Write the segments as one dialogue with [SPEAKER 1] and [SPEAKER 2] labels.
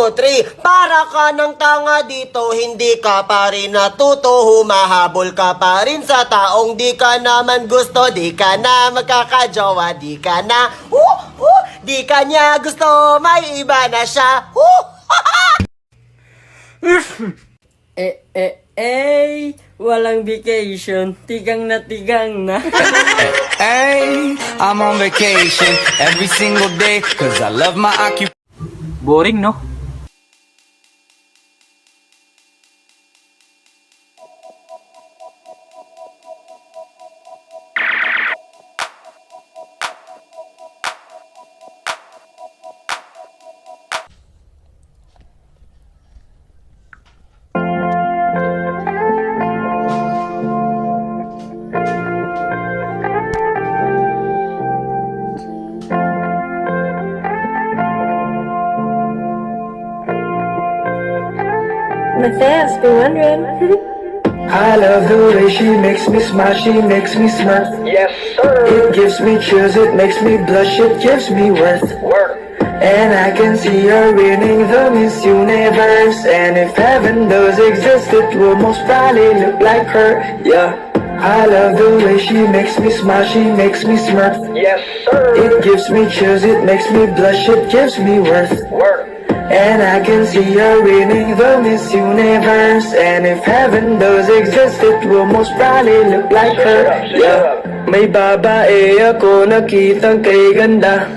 [SPEAKER 1] 2, 3. Para ka ng tanga dito, hindi ka pa rin natuto. Humahabol ka pa rin sa taong di ka naman gusto. Di ka na magkakajowa, di ka na, di ka niya gusto, may iba na siya.
[SPEAKER 2] Walang vacation, tigang na tigang na.
[SPEAKER 3] Hey, I'm on vacation every single day cause I love my occupation.
[SPEAKER 4] Boring, no?
[SPEAKER 5] My fans be wondering.
[SPEAKER 6] I love the way she makes me smile, she makes me smirk. Yes, sir. It gives me chills, it makes me blush, it gives me worth. And I can see her winning the Miss Universe. And if heaven does exist, it will most probably look like her. Yeah. I love the way she makes me smile, she makes me smirk. Yes, sir. It gives me chills, it makes me blush, it gives me worth. And I can see her winning the Miss Universe. And if heaven does exist, it will most probably look like her. Yeah. May babae ako nakitang kay ganda.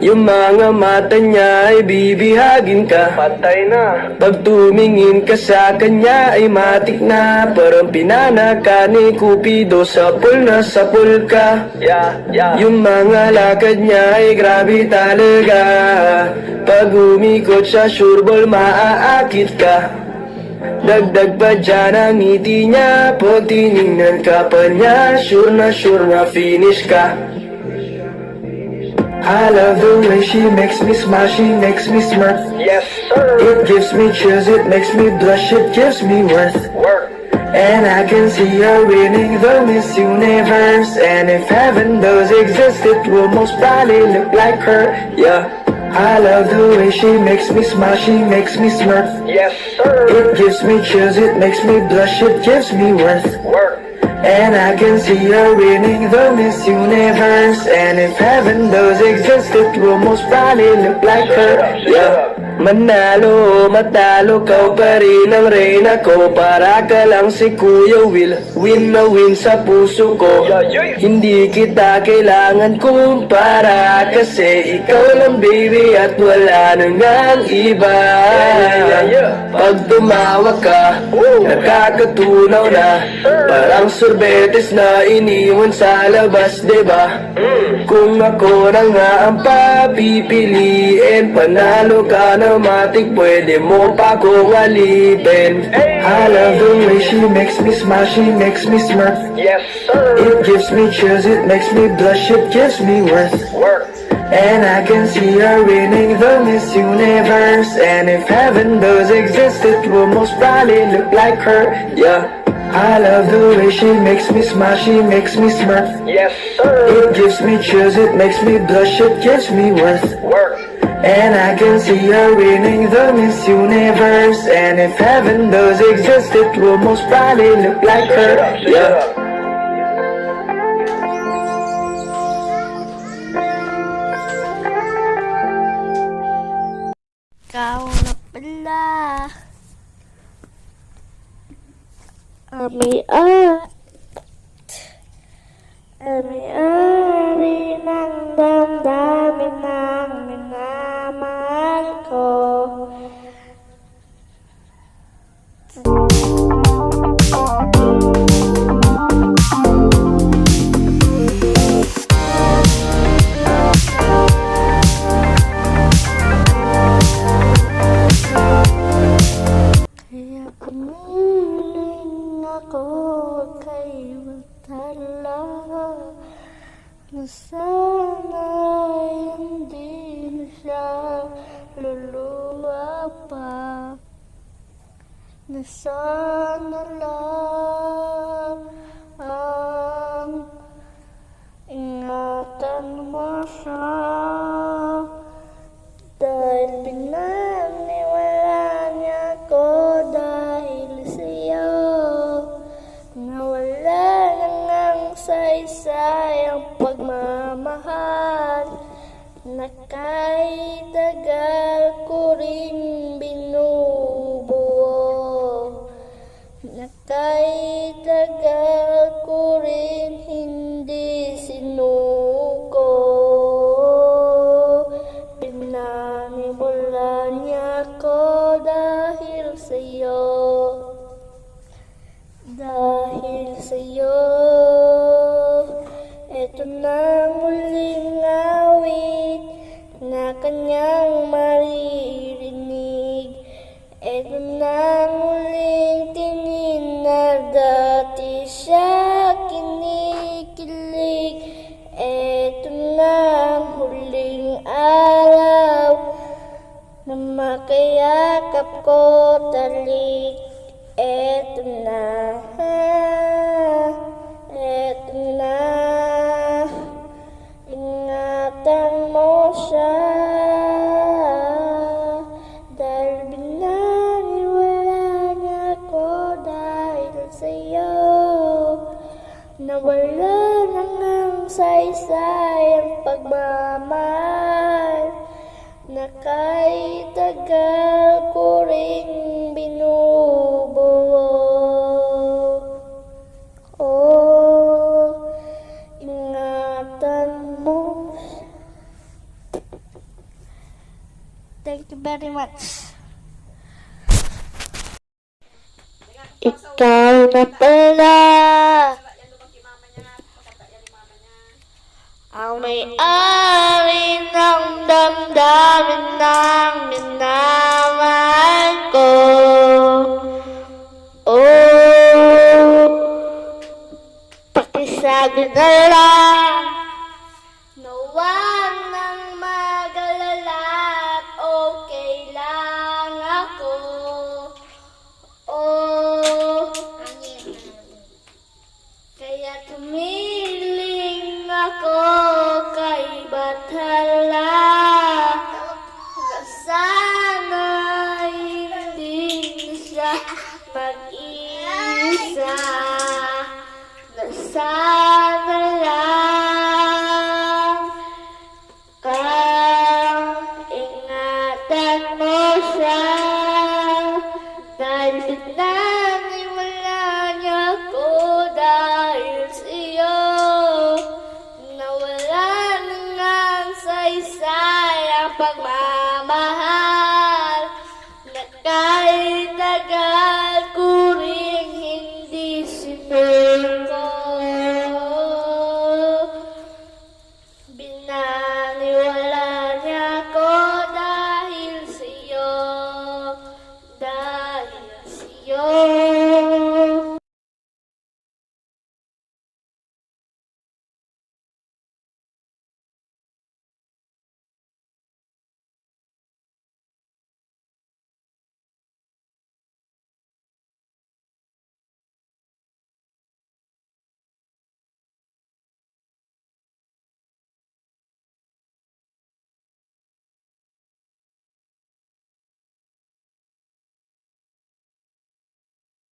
[SPEAKER 6] Yung mga mata niya ay bibihagin ka. Patay na. Pag tumingin ka sa kanya ay matik na. Parang pinanaka ni Cupido, sapul na sapul ka. Yung mga lakad niya ay grabe talaga. Pag umikot sa sureball maaakit ka. Dagdag pa dyan ang ngiti niya. Pag tinignan ka pa niya, sure na finish ka. I love the way she makes me smile, she makes me smirk. Yes, sir. It gives me chills, it makes me blush, it gives me worth. And I can see her winning the Miss Universe. And if heaven does exist, it will most probably look like her. Yeah. I love the way she makes me smile, she makes me smirk. Yes, sir. It gives me chills, it makes me blush, it gives me worth. And I can see her winning the Miss Universe. And if heaven does exist, it will most probably look like her. Yeah. Manalo, matalo, kau pa rin ang reyna ko. Para ka lang si Kuya Will, win na win sa puso ko. Hindi kita kailangan kumpara, kasi ikaw lang baby at wala nang ang iba. Pag tumawa ka, nakakatunaw na. Parang sorbetes na iniwan sa labas, diba? Kung ako na nga ang papipiliin, panalo ka na matik, pwede mo pa kong alipin. I love the way she makes me smile, she makes me smirk. Yes, sir. It gives me chills, it makes me blush, it gives me worth. And I can see her winning the Miss Universe. And if heaven does exist, it will most probably look like her. Yeah. I love the way she makes me smile, she makes me smirk. Yes, sir. It gives me chills, it makes me blush, it gives me worth. And I can see her winning the Miss Universe. And if heaven does exist, it will most probably look like her. Yeah.
[SPEAKER 5] Ikaw na pala. Ari ng damdamin ng minamahal ko. Kaya pumiling ako kay magtala na sana hindi na siya luluwa pa, na sana lang ang ingatan mo siya, dahil pinaniwala Nakaitagal ko rin binubuo. Nakaitagal ko rin hindi sinuko. Pinanimula niya ko dahil sa'yo. Dahil sa'yo, eto na muling awit na kanyang maririnig. Eto na muling tingin na dati siya kinikilig. Eto na ang huling araw na makayakap ko talik. Eto na, ingatan mo siya, dahil binaniwala niya ko dahil sa'yo. Nawala na ngang saysay ang pagmamahal, nakaitagal ko ring binubuo. Oh, ingatan mo. Thank you very much. Ikaw na pala ang may-ari ng damdamin ng minamahal ko. Oh, pakisabi na lang na huwag nang mag-alala at okay lang ako. Oh, kaya tumiling ako kay Bathala, na sana'y hindi siya mag-iisa, na sana lang ingatan mo siya, dahil pinaniwala niya ko dahil sa'yo. Nawala na ngang saysay ang pagmamahal,